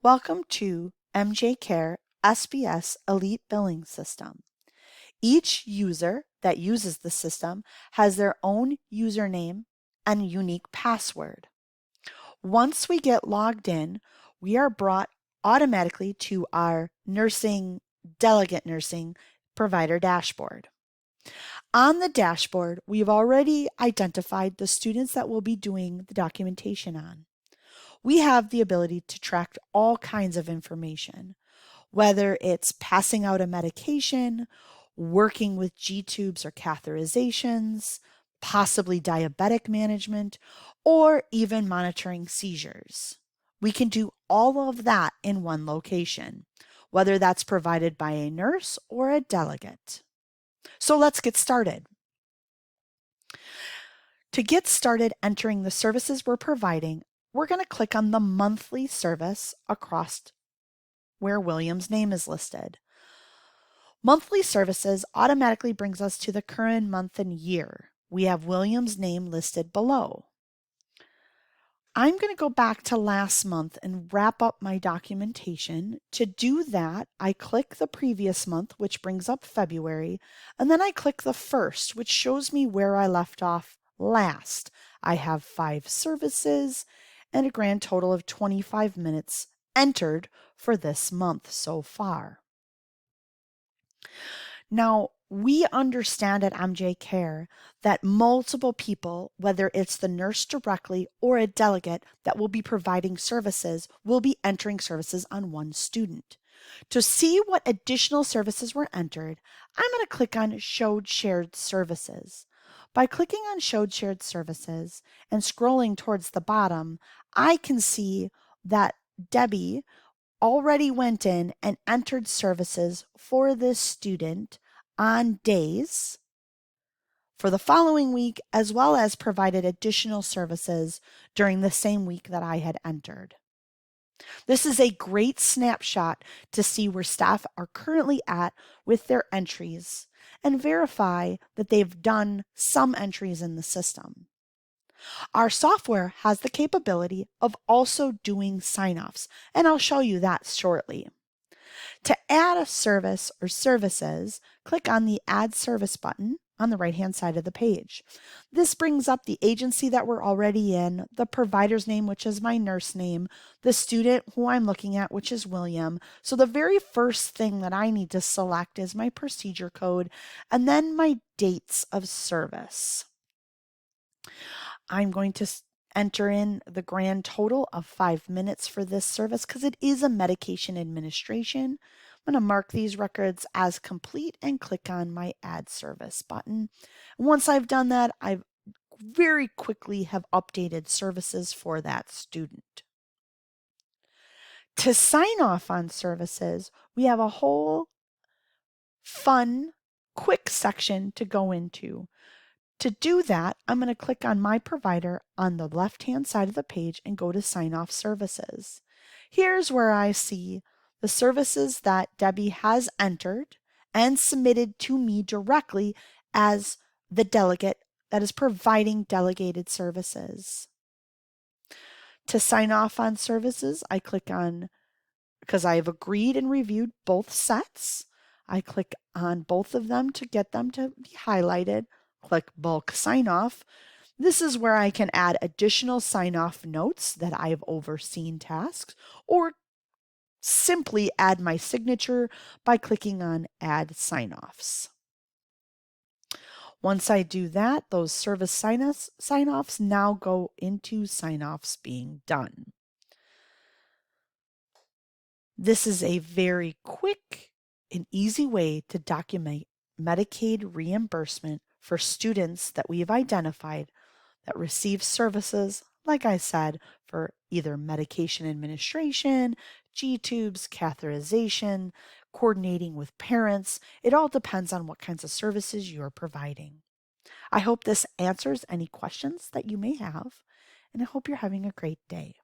Welcome to MJ Care SBS Elite Billing System. Each user that uses the system has their own username and unique password. Once we get logged in, we are brought automatically to our delegate nursing provider dashboard. On the dashboard, we've already identified the students that we'll be doing the documentation on. We have the ability to track all kinds of information, whether it's passing out a medication, working with G-tubes or catheterizations, possibly diabetic management, or even monitoring seizures. We can do all of that in one location, whether that's provided by a nurse or a delegate. So let's get started. To get started entering the services we're providing, we're going to click on the monthly service across where William's name is listed. Monthly services automatically brings us to the current month and year. We have William's name listed below. I'm going to go back to last month and wrap up my documentation. To do that, I click the previous month, which brings up February, and then I click the first, which shows me where I left off last. I have 5 services and a grand total of 25 minutes entered for this month so far. Now, we understand at MJ Care that multiple people, whether it's the nurse directly or a delegate that will be providing services, will be entering services on one student. To see what additional services were entered, I'm going to click on Showed Shared Services. By clicking on Showed Shared Services and scrolling towards the bottom, I can see that Debbie already went in and entered services for this student on days for the following week, as well as provided additional services during the same week that I had entered. This is a great snapshot to see where staff are currently at with their entries and verify that they've done some entries in the system. Our software has the capability of also doing sign-offs, and I'll show you that shortly. To add a service or services, click on the Add Service button on the right-hand side of the page. This brings up the agency that we're already in, the provider's name, which is my nurse name, the student who I'm looking at, which is William. So the very first thing that I need to select is my procedure code and then my dates of service. I'm going to enter in the grand total of 5 minutes for this service because it is a medication administration. I'm going to mark these records as complete and click on my Add Service button. And once I've done that, I very quickly have updated services for that student. To sign off on services, we have a whole fun, quick section to go into. To do that, I'm going to click on My Provider on the left-hand side of the page and go to Sign Off Services. Here's where I see the services that Debbie has entered and submitted to me directly as the delegate that is providing delegated services. To sign off on services, I click on, because I have agreed and reviewed both sets, I click on both of them to get them to be highlighted. Click Bulk Sign Off. This is where I can add additional sign-off notes that I've overseen tasks, or simply add my signature by clicking on Add Sign-Offs. Once I do that, those service sign-offs now go into sign-offs being done. This is a very quick and easy way to document Medicaid reimbursement for students that we've identified that receive services, like I said, for either medication administration, G-tubes, catheterization, coordinating with parents. It all depends on what kinds of services you're providing. I hope this answers any questions that you may have, and I hope you're having a great day.